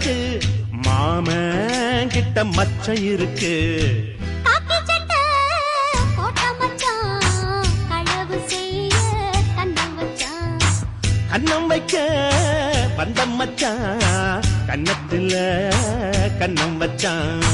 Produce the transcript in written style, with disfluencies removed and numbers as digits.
உனக்கு மாமன் கிட்ட மச்சம் இருக்கு. காக்கி சட்டை போட்ட மச்சான் களவு செய்ய கண்ணம் வச்சான். கண்ணம் வைக்க வந்த மச்சான் கன்னத்துல கண்ணம் வச்சான்.